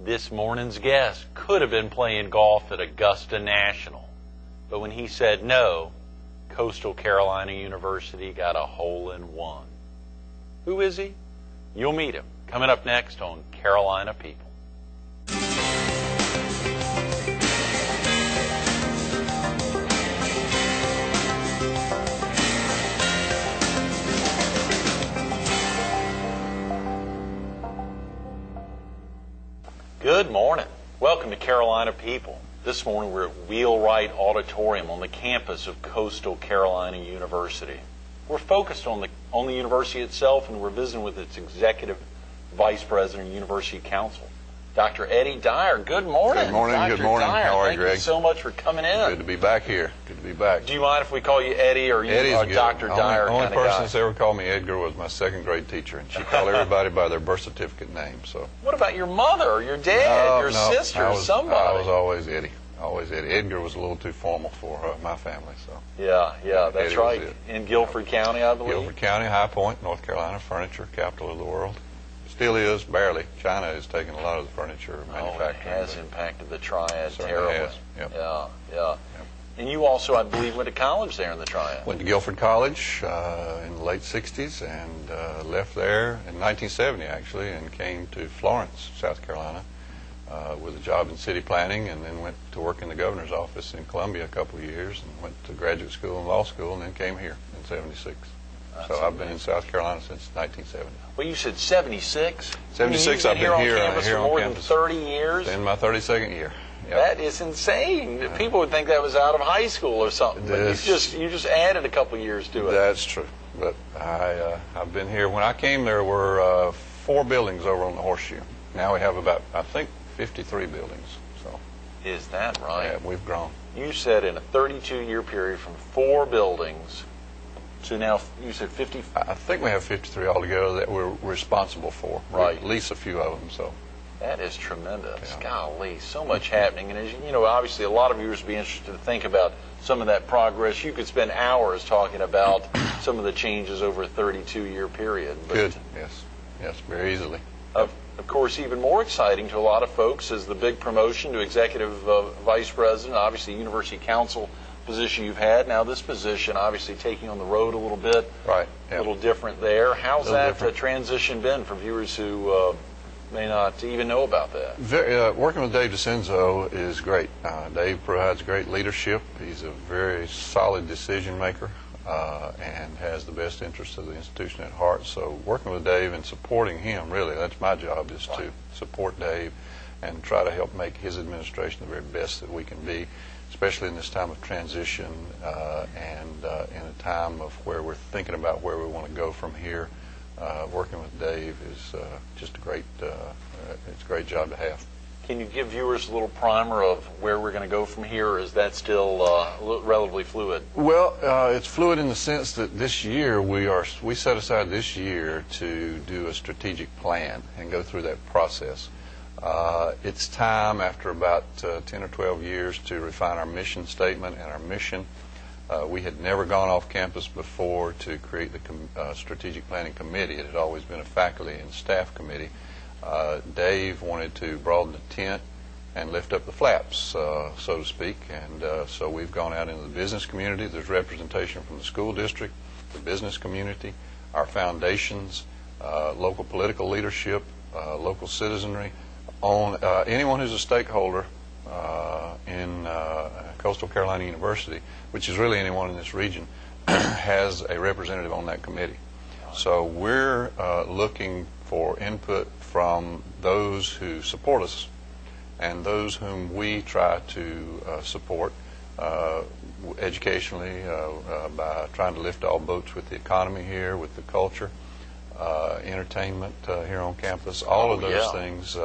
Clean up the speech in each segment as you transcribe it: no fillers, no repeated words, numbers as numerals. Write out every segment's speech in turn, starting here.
This morning's guest could have been playing golf at Augusta National, but when he said no, Coastal Carolina University got a hole-in-one. Who is he? You'll meet him coming up next on Carolina People. Good morning. Welcome to Carolina People. This morning we're at Wheelwright Auditorium on the campus of Coastal Carolina University. We're focused on the university itself, and we're visiting with its Executive Vice President of University Counsel, Dr. Eddie Dyer. Good morning. Good morning. Dr. Good morning. Dyer, How are you, Greg? Thank you so much for coming in. Good to be back here. Good to be back. Do you mind if we call you Eddie, or you Dr. Dyer? The only person that's ever called me Edgar was my second grade teacher, and she called everybody by their birth certificate name. So. What about your mother, or your dad, your sister, somebody? I was always Eddie. Always Eddie. Edgar was a little too formal for my family. So. Yeah, that's Eddie right. In Guilford County, I believe. Guilford County, High Point, North Carolina, furniture capital of the world. Still is, barely. China has taken a lot of the furniture manufacturing. It has impacted the Triad Certainly terribly. has. Yep. Yeah. Yep. And you also, I believe, went to college there in the Triad. Went to Guilford College in the late 60s and left there in 1970, actually, and came to Florence, South Carolina, with a job in city planning, and then went to work in the governor's office in Columbia a couple of years, and went to graduate school and law school, and then came here in 76. So I've been in South Carolina since 1970. Well, you said 76? 76, I've been here on campus for more than 30 years? In my 32nd year. Yep. That is insane. People would think that was out of high school or something. But you just added a couple years to it. That's true. But I've been here. When I came, there were 4 buildings over on the Horseshoe. Now we have about, I think, 53 buildings. So. Is that right? Yeah, we've grown. You said in a 32-year period from 4 buildings to now, you said 50? I think we have 53 altogether that we're responsible for. Right. We lease a few of them. So. That is tremendous. Yeah. Golly, so much happening. And as you know, obviously a lot of viewers would be interested to think about some of that progress. You could spend hours talking about some of the changes over a 32-year period. But good. Yes, very easily. Of course, even more exciting to a lot of folks is the big promotion to Executive Vice President, obviously University Counsel position you've had. Now this position, obviously taking on the road a little bit. Right. Yep. A little different there. How's that different. Transition been for viewers who may not even know about that? Working with Dave DeCenzo is great. Dave provides great leadership. He's a very solid decision maker and has the best interests of the institution at heart. So working with Dave and supporting him, really, that's my job, is to support Dave and try to help make his administration the very best that we can be, especially in this time of transition and in a time of where we're thinking about where we want to go from here. Working with Dave is just it's a great job to have. Can you give viewers a little primer of where we're going to go from here, or is that still relatively fluid? Well, it's fluid in the sense that this year we set aside this year to do a strategic plan and go through that process. It's time, after about 10 or 12 years, to refine our mission statement and our mission. We had never gone off campus before to create the strategic planning committee. It had always been a faculty and staff committee. Dave wanted to broaden the tent and lift up the flaps, so to speak, and so we've gone out into the business community. There's representation from the school district, the business community, our foundations, local political leadership, local citizenry, on anyone who's a stakeholder in Coastal Carolina University, which is really anyone in this region, has a representative on that committee. So we're looking for input from those who support us and those whom we try to support educationally by trying to lift all boats with the economy here, with the culture, entertainment here on campus, all of those things.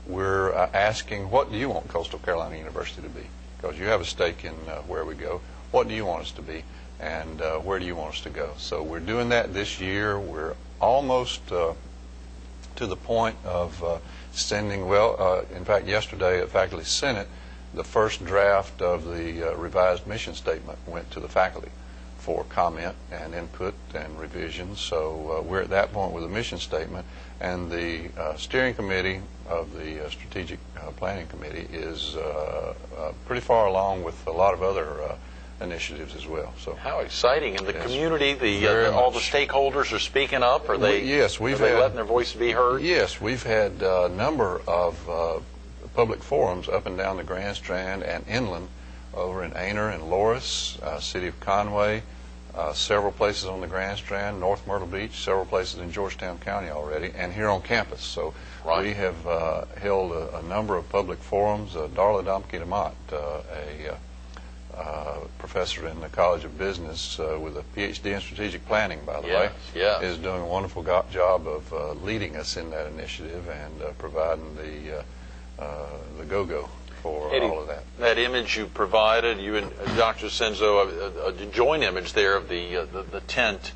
We're asking, what do you want Coastal Carolina University to be? Because you have a stake in where we go. What do you want us to be, and where do you want us to go? So we're doing that this year. We're almost to the point of sending, in fact, yesterday at Faculty Senate, the first draft of the revised mission statement went to the faculty for comment and input and revisions. So we're at that point with a mission statement, and the steering committee of the strategic planning committee is pretty far along with a lot of other initiatives as well. So how exciting! And the yes, community, all the stakeholders are speaking up. Are they? Yes, are they letting their voices be heard? Yes, we've had a number of public forums up and down the Grand Strand and inland, over in Aner and Loris, city of Conway, several places on the Grand Strand, North Myrtle Beach, several places in Georgetown County already, and here on campus. So we have held a number of public forums. Darla Domke-DeMott, a professor in the College of Business with a PhD in strategic planning, by the way, is doing a wonderful job of leading us in that initiative and providing the go-go for Eddie, all of that. That image you provided, you and Dr. Senzo, a joint image there of the tent,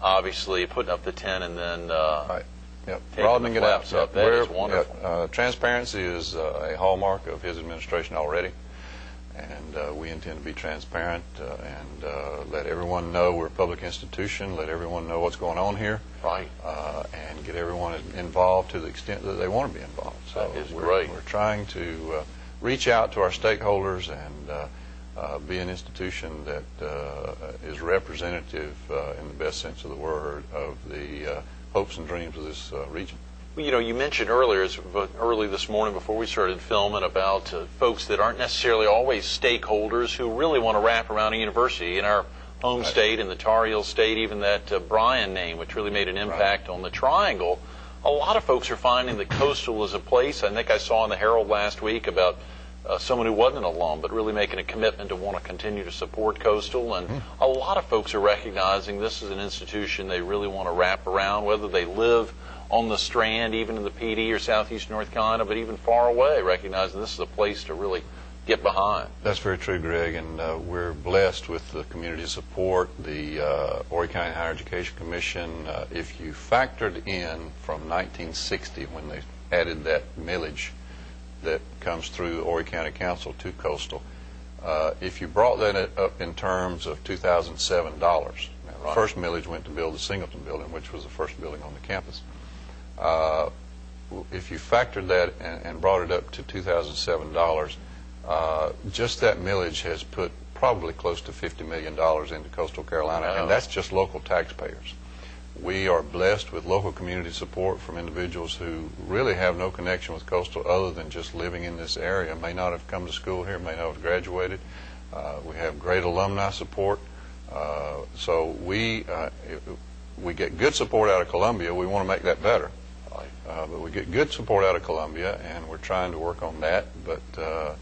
obviously putting up the tent and then right. Yep. Broadening it out. Up. That is wonderful. Transparency is a hallmark of his administration already, and we intend to be transparent and let everyone know we're a public institution, let everyone know what's going on here, right, and get everyone involved to the extent that they want to be involved. So that is great. We're trying to reach out to our stakeholders and be an institution that is representative, in the best sense of the word, of the hopes and dreams of this region. Well, you know, you mentioned earlier, early this morning before we started filming, about folks that aren't necessarily always stakeholders who really want to wrap around a university. In our home state, in the Tar Heel state, even that Bryan name, which really made an impact on the Triangle, a lot of folks are finding that Coastal is a place. I think I saw in the Herald last week about someone who wasn't an alum, but really making a commitment to want to continue to support Coastal. And a lot of folks are recognizing this is an institution they really want to wrap around, whether they live on the Strand, even in the PD or Southeast North Carolina, but even far away, recognizing this is a place to really get behind. That's very true, Greg, and we're blessed with the community support, the Horry County Higher Education Commission. If you factored in from 1960, when they added that millage that comes through the Horry County Council to Coastal, if you brought that up in terms of 2007 dollars, the first millage went to build the Singleton building, which was the first building on the campus. If you factored that and brought it up to 2007 dollars, just that millage has put probably close to $50 million into Coastal Carolina, and that's just local taxpayers. We are blessed with local community support from individuals who really have no connection with Coastal other than just living in this area, may not have come to school here, may not have graduated. We have great alumni support. So we get good support out of Columbia. We want to make that better. But we get good support out of Columbia, and we're trying to work on that. But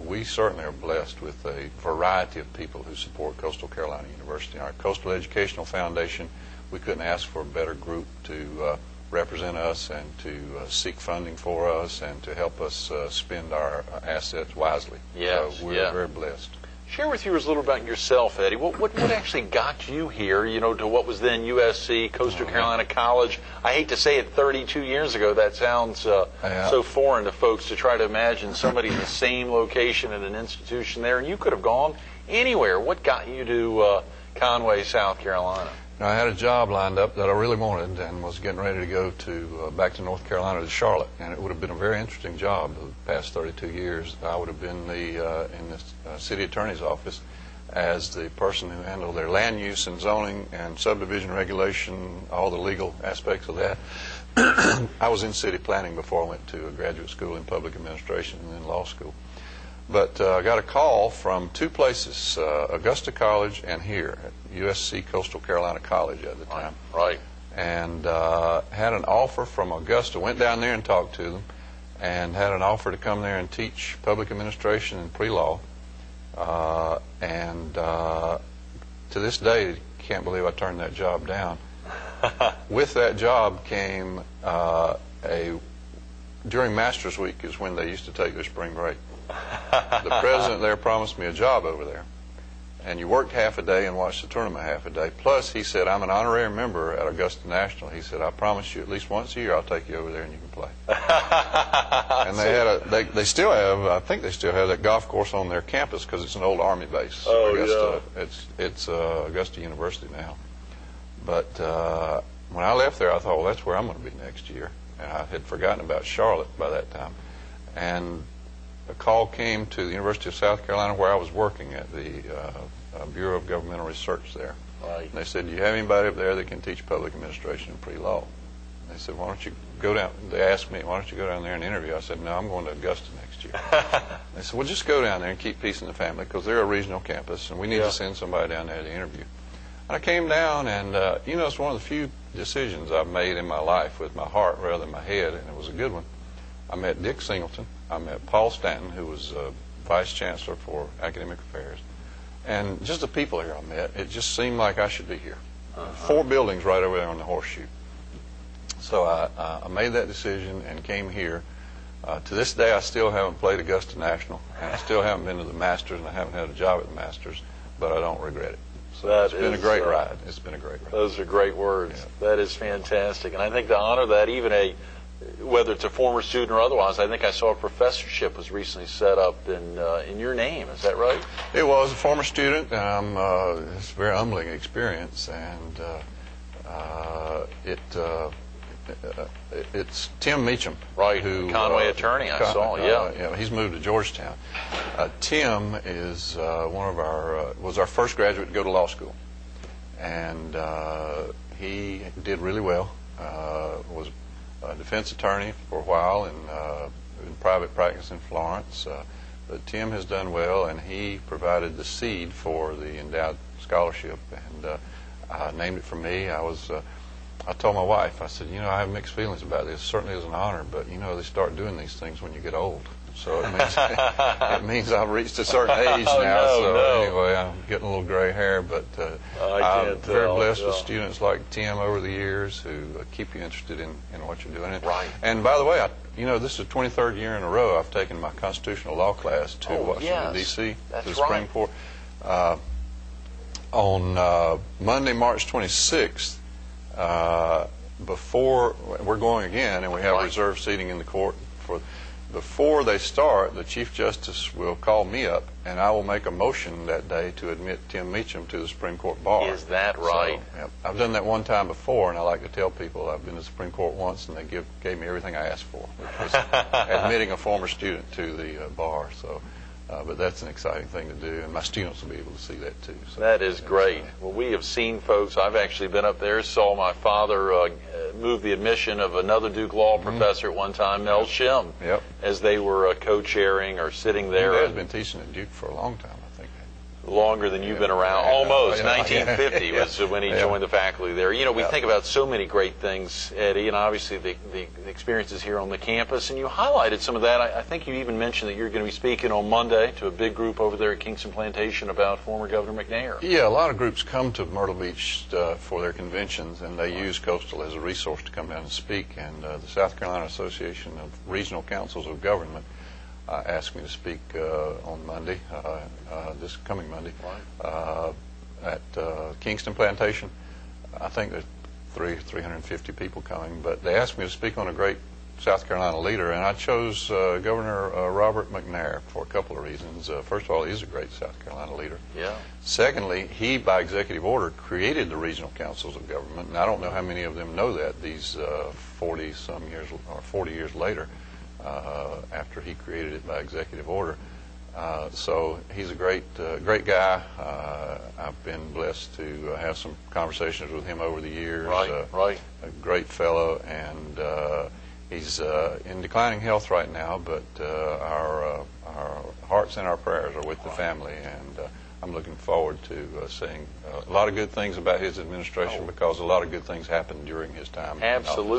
we certainly are blessed with a variety of people who support Coastal Carolina University. Our Coastal Educational Foundation, we couldn't ask for a better group to represent us and to seek funding for us and to help us spend our assets wisely. Yes, so we're very blessed. Share with viewers a little about yourself, Eddie. What actually got you here, you know, to what was then USC, Coastal Carolina College? I hate to say it, 32 years ago. That sounds so foreign to folks to try to imagine somebody in the same location at an institution there. And you could have gone anywhere. What got you to Conway, South Carolina? I had a job lined up that I really wanted and was getting ready to go to back to North Carolina to Charlotte, and it would have been a very interesting job the past 32 years. I would have been in the city attorney's office as the person who handled their land use and zoning and subdivision regulation, all the legal aspects of that. I was in city planning before I went to a graduate school in public administration and then law school. But I got a call from two places, Augusta College and here at USC Coastal Carolina College at the time. Right. And had an offer from Augusta, went down there and talked to them, and had an offer to come there and teach public administration and pre-law. And to this day, can't believe I turned that job down. With that job came during Masters Week is when they used to take their spring break. The president there promised me a job over there, and you worked half a day and watched the tournament half a day. Plus, he said, I'm an honorary member at Augusta National. He said, I promise you at least once a year I'll take you over there and you can play. And they still have, I think they still have that golf course on their campus because it's an old Army base. Oh, Augusta, yeah. It's Augusta University now. But when I left there, I thought, well, that's where I'm going to be next year. And I had forgotten about Charlotte by that time. And a call came to the University of South Carolina where I was working at the Bureau of Governmental Research there. Right. And they said, do you have anybody up there that can teach public administration and pre-law? They said, why don't you go down? They asked me, why don't you go down there and interview? I said, no, I'm going to Augusta next year. They said, well, just go down there and keep peace in the family because they're a regional campus and we need to send somebody down there to interview. And I came down and, it's one of the few decisions I've made in my life with my heart rather than my head, and it was a good one. I met Dick Singleton. I met Paul Stanton, who was Vice Chancellor for Academic Affairs. And just the people here I met, it just seemed like I should be here. 4 buildings right over there on the horseshoe. So I made that decision and came here. To this day, I still haven't played Augusta National, and I still haven't been to the Masters, and I haven't had a job at the Masters, but I don't regret it. So it's been a great ride. It's been a great ride. Those are great words. Yeah. That is fantastic. And I think to honor that, even whether it's a former student or otherwise, I think I saw a professorship was recently set up in your name. Is that right? It was a former student. It's a very humbling experience, and it's Tim Meacham, right? Who Conway attorney. I saw. Yeah, he's moved to Georgetown. Tim is was our first graduate to go to law school, and he did really well. Was a defense attorney for a while in private practice in Florence. But Tim has done well, and he provided the seed for the endowed scholarship, and named it for me. I told my wife, I said, I have mixed feelings about this. It certainly is an honor, but they start doing these things when you get old. So it means I've reached a certain age now. Anyway, I'm getting a little gray hair, but I'm very blessed with students like Tim over the years who keep you interested in what you're doing. Right. And by the way, this is the 23rd year in a row I've taken my constitutional law class to Washington, D.C., to the Supreme Court. On Monday, March 26th, before we're going again, and we have reserved seating in the court before they start, the Chief Justice will call me up, and I will make a motion that day to admit Tim Meacham to the Supreme Court bar. Is that right? So, yeah, I've done that one time before, and I like to tell people I've been to the Supreme Court once, and they gave me everything I asked for, which was admitting a former student to the bar. So, but that's an exciting thing to do, and my students will be able to see that too. So, that is great. Well, we have seen folks. I've actually been up there, saw my father move the admission of another Duke Law professor at one time, Mel Shim, as they were co-chairing or sitting there. He has been teaching at Duke for a long time, I think. Longer than you've been around. Almost. 1950 was when he joined the faculty there. We think about so many great things, Eddie, and obviously the experiences here on the campus, and you highlighted some of that. I think you even mentioned that you're going to be speaking on Monday to a big group over there at Kingston Plantation about former Governor McNair. Yeah, a lot of groups come to Myrtle Beach for their conventions, and they use Coastal as a resource to come down and speak, and the South Carolina Association of Regional Councils of Government asked me to speak on Monday, this coming Monday, at Kingston Plantation. I think there's 350 people coming, but they asked me to speak on a great South Carolina leader, and I chose Governor Robert McNair for a couple of reasons. First of all, he's a great South Carolina leader. Yeah. Secondly, he, by executive order, created the regional councils of government, and I don't know how many of them know that these 40-some years or 40 years later. After he created it by executive order. So he's a great guy. I've been blessed to have some conversations with him over the years. Right. A great fellow, and he's in declining health right now, but our hearts and our prayers are with the family, and I'm looking forward to seeing a lot of good things about his administration because a lot of good things happened during his time. Absolutely.